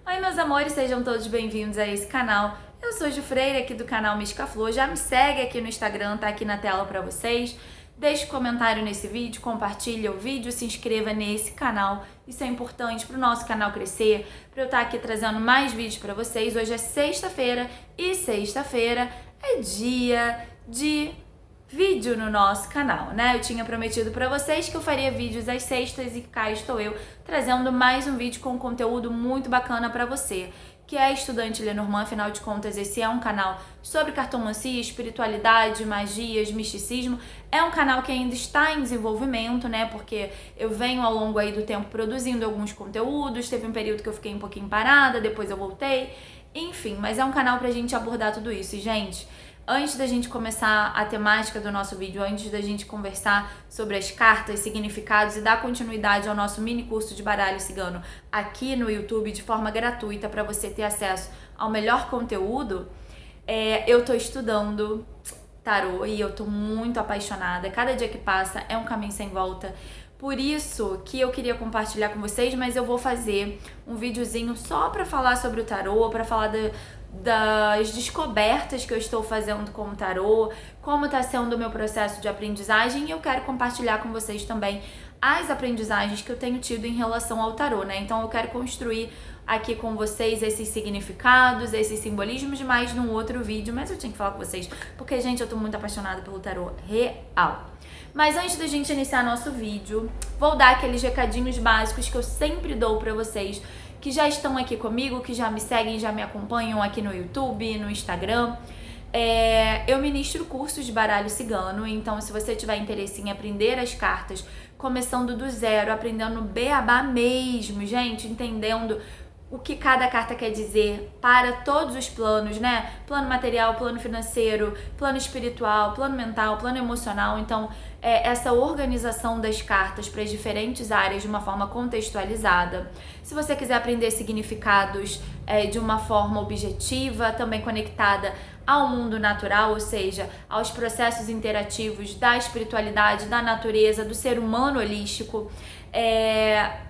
Oi, meus amores, sejam todos bem-vindos a esse canal. Eu sou Ju Freire, aqui do canal Mística Flor. Já me segue aqui no Instagram, tá aqui na tela pra vocês. Deixe um comentário nesse vídeo, compartilhe o vídeo, se inscreva nesse canal. Isso é importante pro nosso canal crescer, pra eu estar aqui trazendo mais vídeos pra vocês. Hoje é sexta-feira e sexta-feira é dia de vídeo no nosso canal, né? Eu tinha prometido pra vocês que eu faria vídeos às sextas e cá estou eu trazendo mais um vídeo com conteúdo muito bacana pra você, que é estudante Lenormand. Afinal de contas, esse é um canal sobre cartomancia, espiritualidade, magias, misticismo. É um canal que ainda está em desenvolvimento, né? Porque eu venho ao longo aí do tempo produzindo alguns conteúdos, teve um período que eu fiquei um pouquinho parada, depois eu voltei, enfim, mas é um canal pra gente abordar tudo isso. E, gente, antes da gente começar a temática do nosso vídeo, antes da gente conversar sobre as cartas, significados e dar continuidade ao nosso mini curso de baralho cigano aqui no YouTube de forma gratuita para você ter acesso ao melhor conteúdo, eu tô estudando tarô e eu tô muito apaixonada. Cada dia que passa é um caminho sem volta. Por isso que eu queria compartilhar com vocês, mas eu vou fazer um videozinho só para falar sobre o tarô, para falar das descobertas que eu estou fazendo com o tarô, como está sendo o meu processo de aprendizagem, e eu quero compartilhar com vocês também as aprendizagens que eu tenho tido em relação ao tarô, né? Então eu quero construir aqui com vocês esses significados, esses simbolismos, mais num outro vídeo, mas eu tinha que falar com vocês, porque, gente, eu tô muito apaixonada pelo tarô real. Mas antes da gente iniciar nosso vídeo, vou dar aqueles recadinhos básicos que eu sempre dou pra vocês que já estão aqui comigo, que já me seguem, já me acompanham aqui no YouTube, no Instagram. Eu ministro cursos de baralho cigano, então se você tiver interesse em aprender as cartas, começando do zero, aprendendo beabá mesmo, gente, entendendo o que cada carta quer dizer para todos os planos, né? Plano material, plano financeiro, plano espiritual, plano mental, plano emocional. Então, essa organização das cartas para as diferentes áreas de uma forma contextualizada. Se você quiser aprender significados de uma forma objetiva, também conectada ao mundo natural, ou seja, aos processos interativos da espiritualidade, da natureza, do ser humano holístico,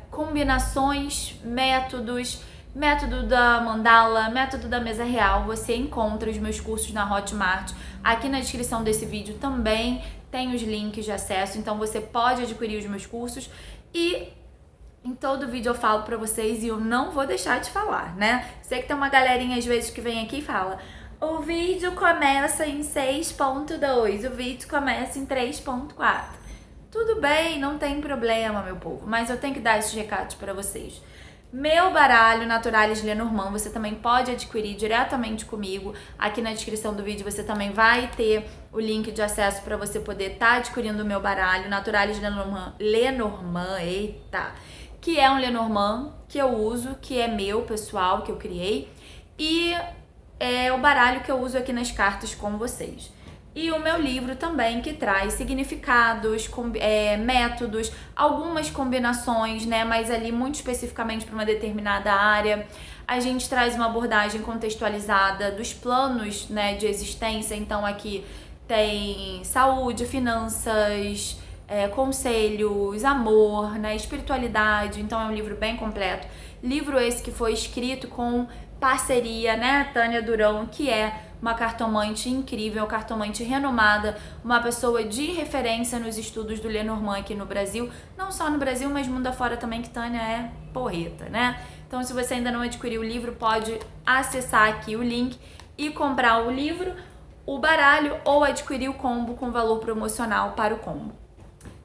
combinações, métodos, método da mandala, método da mesa real, você encontra os meus cursos na Hotmart. Aqui na descrição desse vídeo também tem os links de acesso, então você pode adquirir os meus cursos. E em todo vídeo eu falo pra vocês, e eu não vou deixar de falar, né? Sei que tem uma galerinha às vezes que vem aqui e fala: o vídeo começa em 6.2, o vídeo começa em 3.4. Tudo bem, não tem problema, meu povo, mas eu tenho que dar esses recados pra vocês. Meu baralho Naturalis Lenormand você também pode adquirir diretamente comigo. Aqui na descrição do vídeo você também vai ter o link de acesso para você poder estar adquirindo o meu baralho Naturalis Lenormand, eita, que é um Lenormand que eu uso, que é meu, pessoal, que eu criei, e é o baralho que eu uso aqui nas cartas com vocês. E o meu livro também, que traz significados, métodos, algumas combinações, né? Mas ali muito especificamente para uma determinada área. A gente traz uma abordagem contextualizada dos planos, né, de existência. Então aqui tem saúde, finanças, conselhos, amor, né, espiritualidade. Então é um livro bem completo. Livro esse que foi escrito com parceria, né, Tânia Durão, que é uma cartomante incrível, cartomante renomada, uma pessoa de referência nos estudos do Lenormand aqui no Brasil, não só no Brasil, mas mundo afora também, que Tânia é porreta, né? Então, se você ainda não adquiriu o livro, pode acessar aqui o link e comprar o livro, o baralho, ou adquirir o combo com valor promocional para o combo.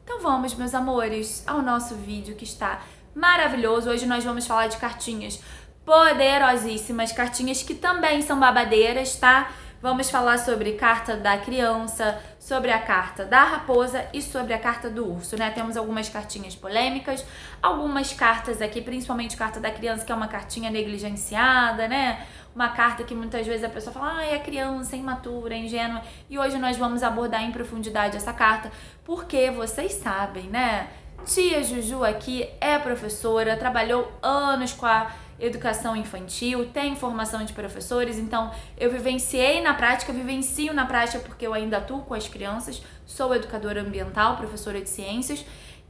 Então vamos, meus amores, ao nosso vídeo que está maravilhoso. Hoje nós vamos falar de cartinhas poderosíssimas, cartinhas que também são babadeiras, tá? Vamos falar sobre carta da criança, sobre a carta da raposa e sobre a carta do urso, né? Temos algumas cartinhas polêmicas, algumas cartas aqui, principalmente carta da criança, que é uma cartinha negligenciada, né? Uma carta que muitas vezes a pessoa fala: ai, é criança, é imatura, é ingênua. E hoje nós vamos abordar em profundidade essa carta, porque vocês sabem, né? Tia Juju aqui é professora, trabalhou anos com a educação infantil, tem formação de professores, então eu vivencio na prática porque eu ainda atuo com as crianças, sou educadora ambiental, professora de ciências,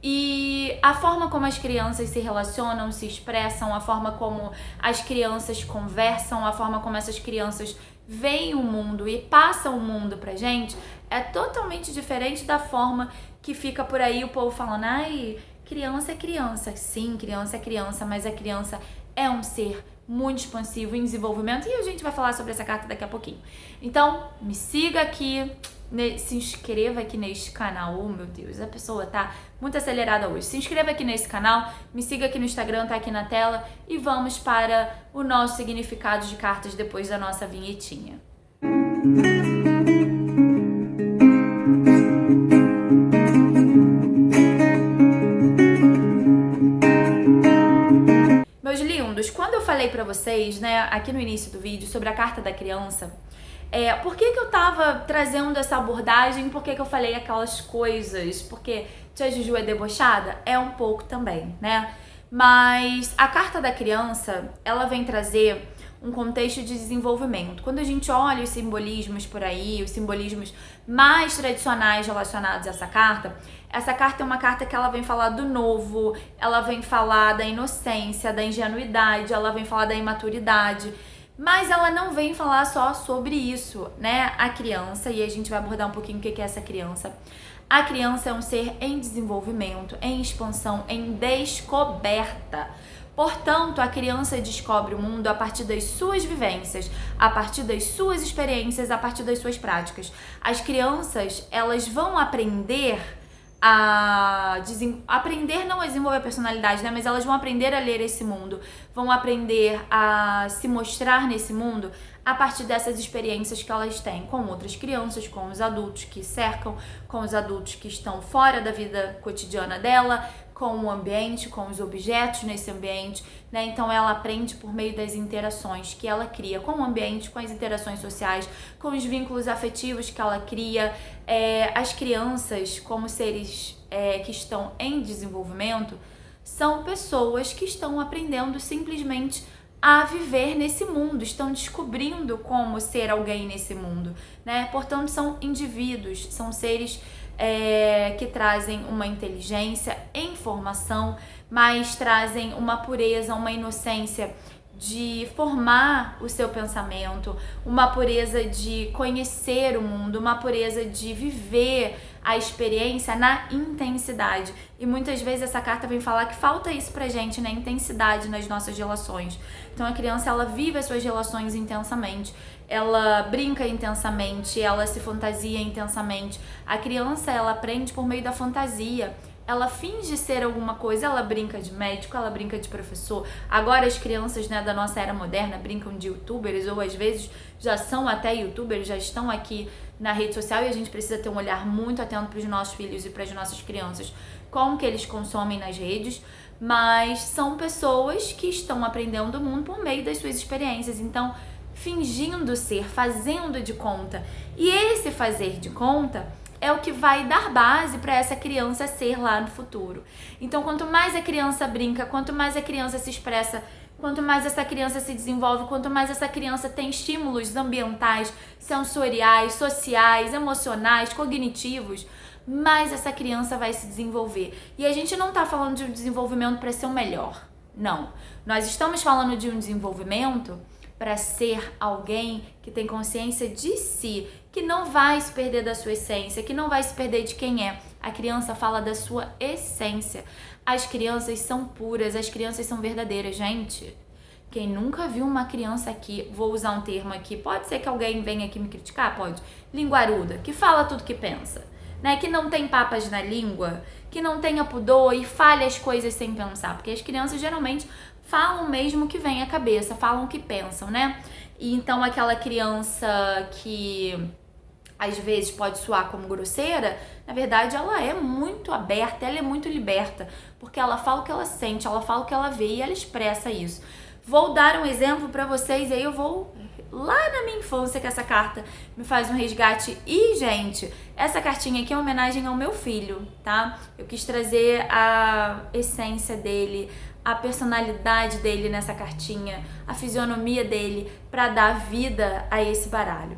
E a forma como as crianças se relacionam, se expressam, a forma como as crianças conversam, a forma como essas crianças veem o mundo e passam o mundo pra gente, é totalmente diferente da forma que fica por aí o povo falando, ai, criança é criança. Sim, criança é criança, mas a criança é um ser muito expansivo em desenvolvimento e a gente vai falar sobre essa carta daqui a pouquinho. Então, me siga aqui, se inscreva aqui neste canal. Oh, meu Deus, a pessoa tá muito acelerada hoje. Se inscreva aqui nesse canal, me siga aqui no Instagram, tá aqui na tela, e vamos para o nosso significado de cartas depois da nossa vinhetinha. Meus lindos, quando eu falei pra vocês, né, aqui no início do vídeo, sobre a carta da criança, por que eu tava trazendo essa abordagem, por que eu falei aquelas coisas, porque tia Juju é debochada? É um pouco também, né? Mas a carta da criança, ela vem trazer um contexto de desenvolvimento. Quando a gente olha os simbolismos por aí, os simbolismos mais tradicionais relacionados a essa carta é uma carta que ela vem falar do novo, ela vem falar da inocência, da ingenuidade, ela vem falar da imaturidade. Mas ela não vem falar só sobre isso, né? A criança, e a gente vai abordar um pouquinho o que é essa criança. A criança é um ser em desenvolvimento, em expansão, em descoberta. Portanto, a criança descobre o mundo a partir das suas vivências, a partir das suas experiências, a partir das suas práticas. As crianças, elas vão aprender aprender não a desenvolver a personalidade, né? Mas elas vão aprender a ler esse mundo, vão aprender a se mostrar nesse mundo a partir dessas experiências que elas têm com outras crianças, com os adultos que cercam, com os adultos que estão fora da vida cotidiana dela, com o ambiente, com os objetos nesse ambiente, né? Então ela aprende por meio das interações que ela cria com o ambiente, com as interações sociais, com os vínculos afetivos que ela cria. As crianças, como seres que estão em desenvolvimento, são pessoas que estão aprendendo simplesmente a viver nesse mundo, estão descobrindo como ser alguém nesse mundo, né? Portanto, são indivíduos, são seres que trazem uma inteligência em formação, mas trazem uma pureza, uma inocência de formar o seu pensamento, uma pureza de conhecer o mundo, uma pureza de viver a experiência na intensidade. E muitas vezes essa carta vem falar que falta isso pra gente, né? Intensidade nas nossas relações. Então a criança, ela vive as suas relações intensamente, ela brinca intensamente, ela se fantasia intensamente. A criança, ela aprende por meio da fantasia. Ela finge ser alguma coisa, ela brinca de médico, ela brinca de professor. Agora as crianças, né, da nossa era moderna brincam de youtubers, ou às vezes já são até youtubers, já estão aqui na rede social, e a gente precisa ter um olhar muito atento para os nossos filhos e para as nossas crianças, como que eles consomem nas redes. Mas são pessoas que estão aprendendo o mundo por meio das suas experiências, então fingindo ser, fazendo de conta. E esse fazer de conta é o que vai dar base para essa criança ser lá no futuro. Então, quanto mais a criança brinca, quanto mais a criança se expressa, quanto mais essa criança se desenvolve, quanto mais essa criança tem estímulos ambientais, sensoriais, sociais, emocionais, cognitivos, mais essa criança vai se desenvolver. E a gente não está falando de um desenvolvimento para ser o melhor, não. Nós estamos falando de um desenvolvimento para ser alguém que tem consciência de si, que não vai se perder da sua essência, que não vai se perder de quem é. A criança fala da sua essência. As crianças são puras, as crianças são verdadeiras, gente. Quem nunca viu uma criança aqui, vou usar um termo aqui, pode ser que alguém venha aqui me criticar, pode, linguaruda, que fala tudo que pensa, né? Que não tem papas na língua, que não tenha pudor e fale as coisas sem pensar, porque as crianças geralmente falam mesmo o que vem à cabeça, falam o que pensam, né? E então aquela criança que às vezes pode soar como grosseira, na verdade ela é muito aberta, ela é muito liberta, porque ela fala o que ela sente, ela fala o que ela vê e ela expressa isso. Vou dar um exemplo pra vocês, e aí eu vou lá na minha infância, que essa carta me faz um resgate. E, gente, essa cartinha aqui é uma homenagem ao meu filho, tá? Eu quis trazer a essência dele, a personalidade dele nessa cartinha, a fisionomia dele, pra dar vida a esse baralho.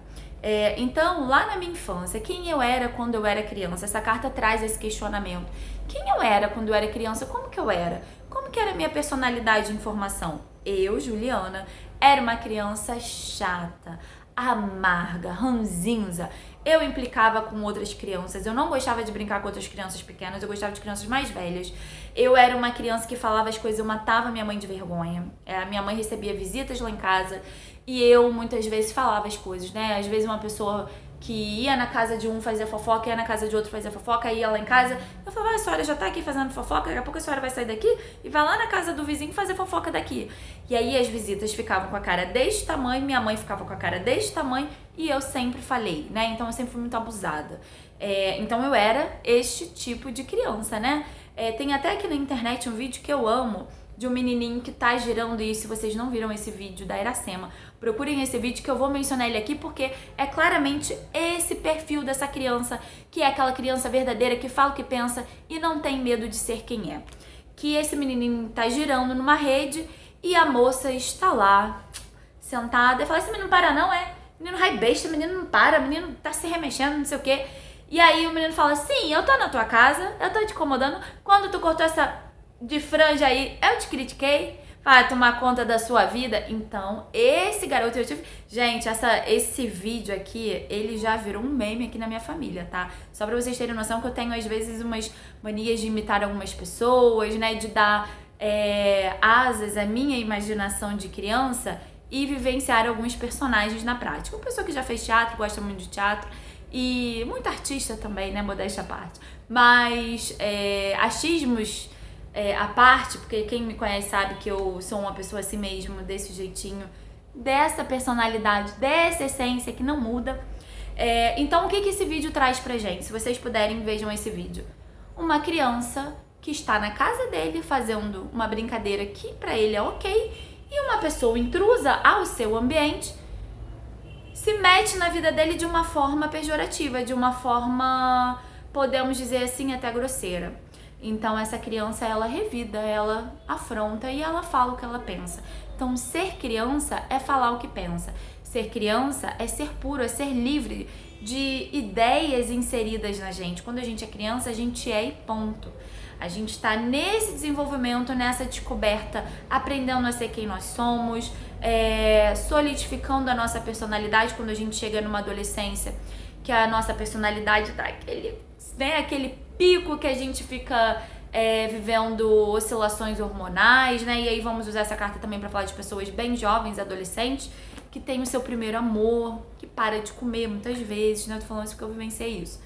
Então, lá na minha infância, quem eu era quando eu era criança? Essa carta traz esse questionamento. Quem eu era quando eu era criança? Como que eu era? Como que era a minha personalidade em formação? Eu, Juliana, era uma criança chata, amarga, ranzinza. Eu implicava com outras crianças. Eu não gostava de brincar com outras crianças pequenas, eu gostava de crianças mais velhas. Eu era uma criança que falava as coisas, eu matava minha mãe de vergonha. A minha mãe recebia visitas lá em casa e eu muitas vezes falava as coisas, né? Às vezes uma pessoa que ia na casa de um fazer fofoca, ia na casa de outro fazer fofoca, ia lá em casa, eu falava, a senhora já tá aqui fazendo fofoca, daqui a pouco a senhora vai sair daqui e vai lá na casa do vizinho fazer fofoca daqui. E aí as visitas ficavam com a cara deste tamanho, minha mãe ficava com a cara deste tamanho e eu sempre falei, né? Então eu sempre fui muito abusada. Então eu era este tipo de criança, né? Tem até aqui na internet um vídeo que eu amo, de um menininho que tá girando isso. Se vocês não viram esse vídeo da Iracema, procurem esse vídeo que eu vou mencionar ele aqui, porque é claramente esse perfil dessa criança, que é aquela criança verdadeira que fala o que pensa e não tem medo de ser quem é. Que esse menininho tá girando numa rede e a moça está lá, sentada, e fala, esse menino não para não, menino raio besta, menino não para, menino tá se remexendo, não sei o quê. E aí o menino fala, sim, eu tô na tua casa, eu tô te incomodando, quando tu cortou essa de franja aí, eu te critiquei para tomar conta da sua vida. Então, esse garoto, eu tive... Gente, esse vídeo aqui, ele já virou um meme aqui na minha família, tá? Só pra vocês terem noção que eu tenho, às vezes, umas manias de imitar algumas pessoas, né? De dar asas à minha imaginação de criança e vivenciar alguns personagens na prática. Uma pessoa que já fez teatro, gosta muito de teatro, e muito artista também, né? Modéstia à parte. Mas achismos... à parte, porque quem me conhece sabe que eu sou uma pessoa assim mesmo, desse jeitinho, dessa personalidade, dessa essência que não muda. Então, o que esse vídeo traz pra gente? Se vocês puderem, vejam esse vídeo. Uma criança que está na casa dele fazendo uma brincadeira que pra ele é ok, e uma pessoa intrusa ao seu ambiente se mete na vida dele de uma forma pejorativa, de uma forma, podemos dizer assim, até grosseira. Então essa criança, ela revida, ela afronta e ela fala o que ela pensa. Então ser criança é falar o que pensa. Ser criança é ser puro, é ser livre de ideias inseridas na gente. Quando a gente é criança, a gente é e ponto. A gente está nesse desenvolvimento, nessa descoberta, aprendendo a ser quem nós somos, solidificando a nossa personalidade quando a gente chega numa adolescência, que a nossa personalidade dá aquele pico que a gente fica vivendo oscilações hormonais, né? E aí vamos usar essa carta também para falar de pessoas bem jovens, adolescentes, que tem o seu primeiro amor, que para de comer muitas vezes, né? Eu tô falando isso porque eu vivenciei isso.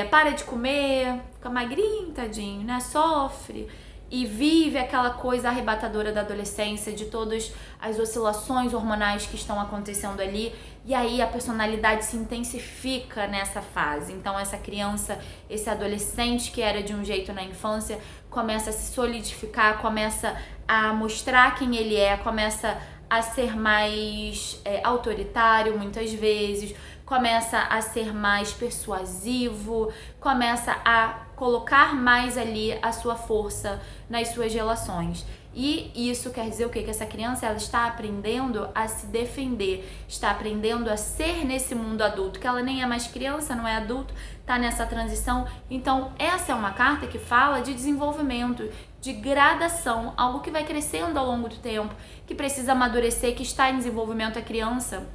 Para de comer, fica magrinho, tadinho, né? Sofre e vive aquela coisa arrebatadora da adolescência, de todas as oscilações hormonais que estão acontecendo ali, e aí a personalidade se intensifica nessa fase. Então essa criança, esse adolescente que era de um jeito na infância, começa a se solidificar, começa a mostrar quem ele é, começa a ser mais autoritário muitas vezes, começa a ser mais persuasivo, começa a colocar mais ali a sua força nas suas relações. E isso quer dizer o quê? Que essa criança, ela está aprendendo a se defender, está aprendendo a ser nesse mundo adulto, que ela nem é mais criança, não é adulto, está nessa transição. Então essa é uma carta que fala de desenvolvimento, de gradação, algo que vai crescendo ao longo do tempo, que precisa amadurecer, que está em desenvolvimento a criança.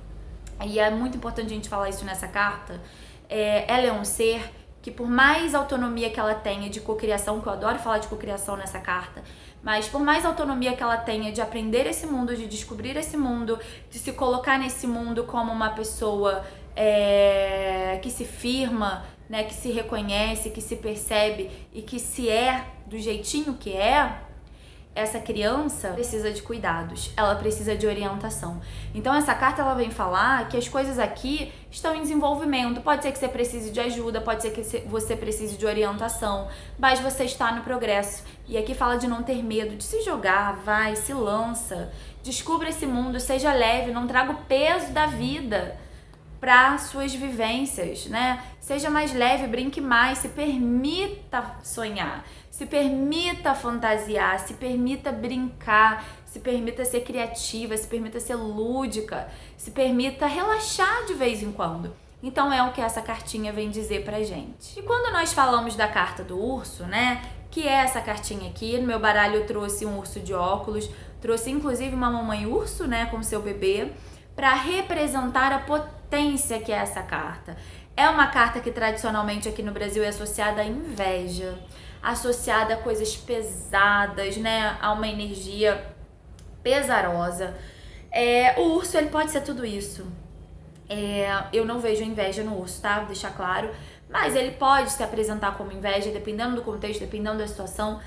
E é muito importante a gente falar isso nessa carta. Ela é um ser que, por mais autonomia que ela tenha de cocriação, que eu adoro falar de cocriação nessa carta, mas por mais autonomia que ela tenha de aprender esse mundo, de descobrir esse mundo, de se colocar nesse mundo como uma pessoa que se firma, né, que se reconhece, que se percebe e que se é do jeitinho que é, essa criança precisa de cuidados, ela precisa de orientação. Então essa carta, ela vem falar que as coisas aqui estão em desenvolvimento. Pode ser que você precise de ajuda, pode ser que você precise de orientação, mas você está no progresso. E aqui fala de não ter medo, de se jogar, vai, se lança, descubra esse mundo, seja leve, não traga o peso da vida para suas vivências, né? Seja mais leve, brinque mais, se permita sonhar, se permita fantasiar, se permita brincar, se permita ser criativa, se permita ser lúdica, se permita relaxar de vez em quando. Então é o que essa cartinha vem dizer pra gente. E quando nós falamos da carta do urso, né, que é essa cartinha aqui, no meu baralho eu trouxe um urso de óculos, trouxe inclusive uma mamãe urso, né, com seu bebê, para representar a potência que é essa carta. É uma carta que tradicionalmente aqui no Brasil é associada à inveja, associada a coisas pesadas, né, a uma energia pesarosa. O urso, ele pode ser tudo isso. Eu não vejo inveja no urso, tá? Vou deixar claro. Mas ele pode se apresentar como inveja, dependendo do contexto, dependendo da situação.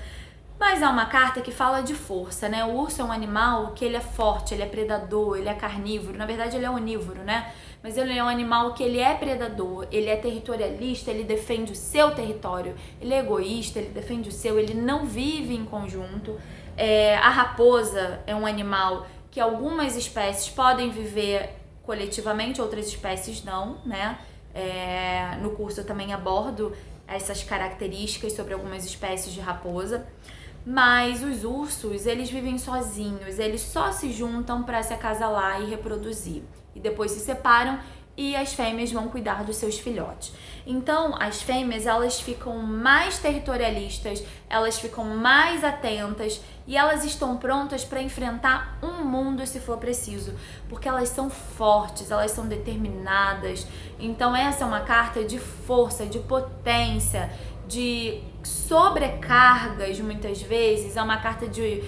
Mas é uma carta que fala de força, né? O urso é um animal que ele é forte, ele é predador, ele é carnívoro. Na verdade, ele é onívoro, né? Mas ele é um animal que ele é predador, ele é territorialista, ele defende o seu território. Ele é egoísta, ele defende o seu, ele não vive em conjunto. A raposa é um animal que algumas espécies podem viver coletivamente, outras espécies não, né? No curso eu também abordo essas características sobre algumas espécies de raposa, mas os ursos, eles vivem sozinhos, eles só se juntam para se acasalar e reproduzir, e depois se separam e as fêmeas vão cuidar dos seus filhotes. Então, as fêmeas, elas ficam mais territorialistas, elas ficam mais atentas e elas estão prontas para enfrentar um mundo se for preciso, porque elas são fortes, elas são determinadas. Então, essa é uma carta de força, de potência, de sobrecargas muitas vezes, é uma carta de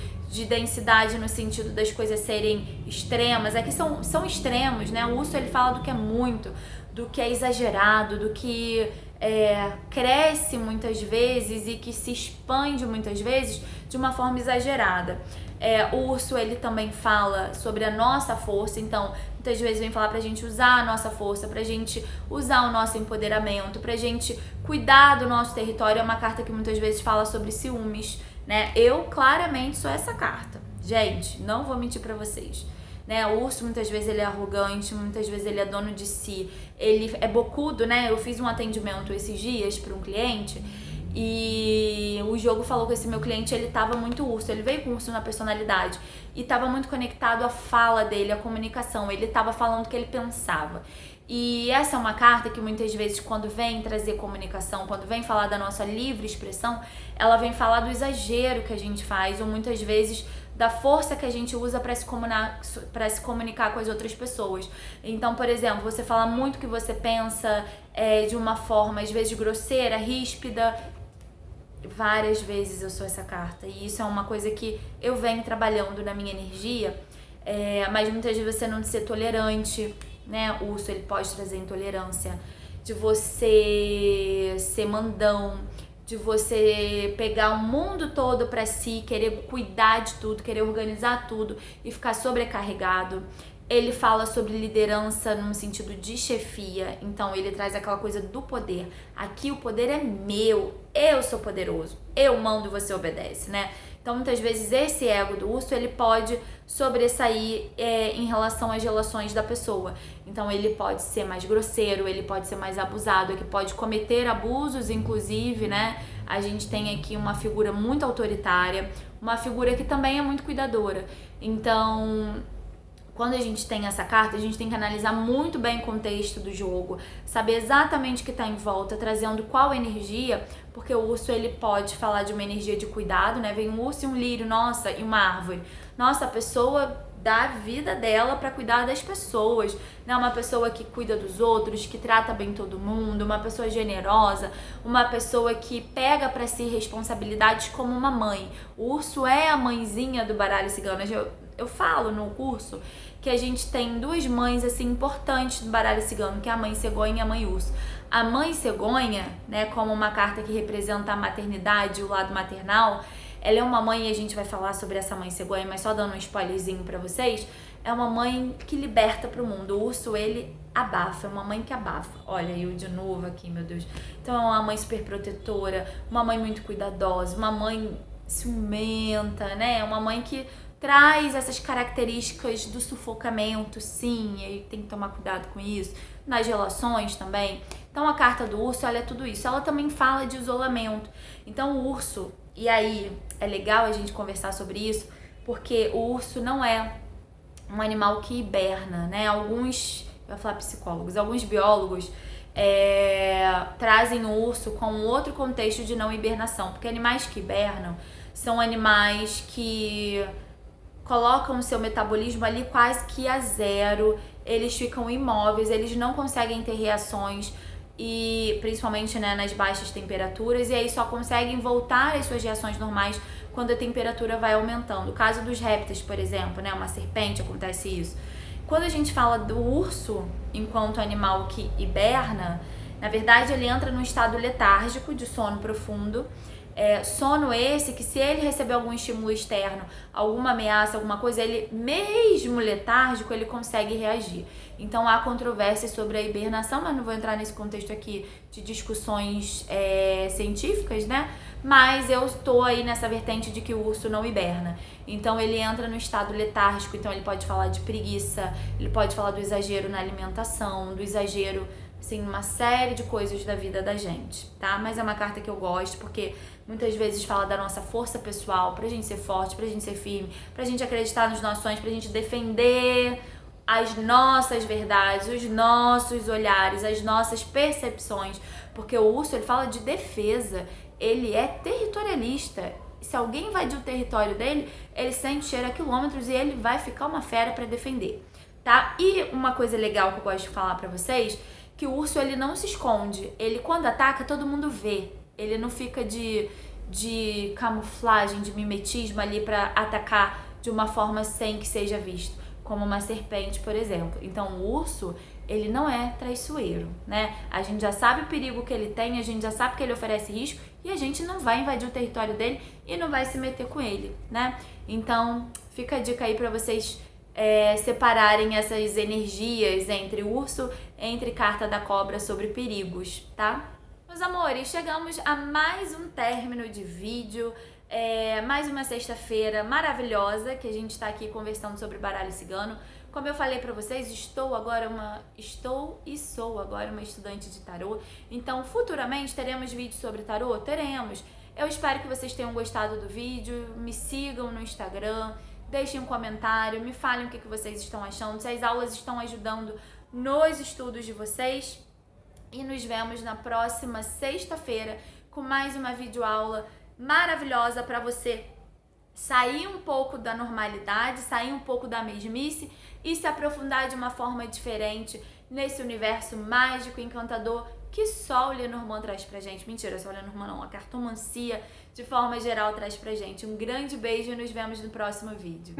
densidade no sentido das coisas serem extremas. Aqui são extremos, né? O urso, ele fala do que é muito, do que é exagerado, do que cresce muitas vezes e que se expande muitas vezes de uma forma exagerada. O urso, ele também fala sobre a nossa força, então muitas vezes vem falar pra gente usar a nossa força, pra gente usar o nosso empoderamento, pra gente cuidar do nosso território. É uma carta que muitas vezes fala sobre ciúmes, né? Eu claramente sou essa carta, gente, não vou mentir pra vocês, né? O urso muitas vezes ele é arrogante, muitas vezes ele é dono de si, ele é bocudo, né? Eu fiz um atendimento esses dias para um cliente e o jogo falou que esse meu cliente, ele tava muito urso, ele veio com urso na personalidade e tava muito conectado à fala dele, à comunicação, ele tava falando o que ele pensava. E essa é uma carta que muitas vezes, quando vem trazer comunicação, quando vem falar da nossa livre expressão, ela vem falar do exagero que a gente faz, ou muitas vezes da força que a gente usa para se comunicar com as outras pessoas. Então, por exemplo, você fala muito o que você pensa de uma forma, às vezes, grosseira, ríspida. Várias vezes eu sou essa carta, e isso é uma coisa que eu venho trabalhando na minha energia, mas muitas vezes você não ser tolerante, né? O urso, ele pode trazer intolerância, de você ser mandão, de você pegar o mundo todo pra si, querer cuidar de tudo, querer organizar tudo e ficar sobrecarregado. Ele fala sobre liderança num sentido de chefia, então ele traz aquela coisa do poder. Aqui o poder é meu, eu sou poderoso, eu mando e você obedece, né? Então muitas vezes esse ego do urso, ele pode sobressair em relação às relações da pessoa. Então ele pode ser mais grosseiro, ele pode ser mais abusado, ele pode cometer abusos, inclusive, né? A gente tem aqui uma figura muito autoritária, uma figura que também é muito cuidadora. Então, quando a gente tem essa carta, a gente tem que analisar muito bem o contexto do jogo, saber exatamente o que está em volta, trazendo qual energia, porque o urso, ele pode falar de uma energia de cuidado, né? Vem um urso e um lírio, nossa, e uma árvore. Nossa, a pessoa dá a vida dela para cuidar das pessoas, né? Uma pessoa que cuida dos outros, que trata bem todo mundo, uma pessoa generosa, uma pessoa que pega para si responsabilidades como uma mãe. O urso é a mãezinha do baralho cigano. Eu falo no curso que a gente tem duas mães assim importantes do baralho cigano, que é a mãe cegonha e a mãe urso. A mãe cegonha, né, como uma carta que representa a maternidade, o lado maternal, ela é uma mãe, e a gente vai falar sobre essa mãe cegonha, mas só dando um spoilerzinho pra vocês, é uma mãe que liberta pro mundo. O urso, ele abafa, é uma mãe que abafa. Olha, eu de novo aqui, meu Deus. Então é uma mãe super protetora, uma mãe muito cuidadosa, uma mãe ciumenta, né, uma mãe que traz essas características do sufocamento, sim, e tem que tomar cuidado com isso, nas relações também. Então a carta do urso, ela é tudo isso. Ela também fala de isolamento. Então o urso, e aí é legal a gente conversar sobre isso, porque o urso não é um animal que hiberna, né? Alguns, eu vou falar psicólogos, alguns biólogos trazem o urso com um outro contexto de não hibernação, porque animais que hibernam são animais que colocam o seu metabolismo ali quase que a zero, eles ficam imóveis, eles não conseguem ter reações, e principalmente, né, nas baixas temperaturas, e aí só conseguem voltar às suas reações normais quando a temperatura vai aumentando. O caso dos répteis, por exemplo, né, uma serpente, acontece isso. Quando a gente fala do urso enquanto animal que hiberna, na verdade ele entra num estado letárgico de sono profundo. Sono esse que, se ele receber algum estímulo externo, alguma ameaça, alguma coisa, ele, mesmo letárgico, ele consegue reagir. Então há controvérsias sobre a hibernação, mas não vou entrar nesse contexto aqui de discussões científicas, né? Mas eu estou aí nessa vertente de que o urso não hiberna. Então ele entra no estado letárgico, então ele pode falar de preguiça, ele pode falar do exagero na alimentação, do exagero, assim, uma série de coisas da vida da gente, tá? Mas é uma carta que eu gosto, porque muitas vezes fala da nossa força pessoal, pra gente ser forte, pra gente ser firme, pra gente acreditar nos nossos sonhos, pra gente defender as nossas verdades, os nossos olhares, as nossas percepções, porque o urso, ele fala de defesa, ele é territorialista. Se alguém invadir o território dele, ele sente cheiro a quilômetros e ele vai ficar uma fera pra defender, tá? E uma coisa legal que eu gosto de falar pra vocês, que o urso, ele não se esconde, ele quando ataca todo mundo vê, ele não fica de camuflagem, de mimetismo ali pra atacar de uma forma sem que seja visto, como uma serpente, por exemplo. Então o urso, ele não é traiçoeiro, né? A gente já sabe o perigo que ele tem, a gente já sabe que ele oferece risco e a gente não vai invadir o território dele e não vai se meter com ele, né? Então fica a dica aí pra vocês separarem essas energias entre o urso, entre carta da cobra sobre perigos, tá? Meus amores, chegamos a mais um término de vídeo, mais uma sexta-feira maravilhosa que a gente tá aqui conversando sobre baralho cigano. Como eu falei pra vocês, sou agora uma estudante de tarô, então futuramente teremos vídeos sobre tarô? Teremos. Eu espero que vocês tenham gostado do vídeo, me sigam no Instagram, deixem um comentário, me falem o que vocês estão achando, se as aulas estão ajudando nos estudos de vocês. E nos vemos na próxima sexta-feira com mais uma videoaula maravilhosa para você sair um pouco da normalidade, sair um pouco da mesmice e se aprofundar de uma forma diferente nesse universo mágico, encantador que só o Lenormand traz pra gente. Mentira, só o Lenormand não, a cartomancia de forma geral traz pra gente. Um grande beijo e nos vemos no próximo vídeo.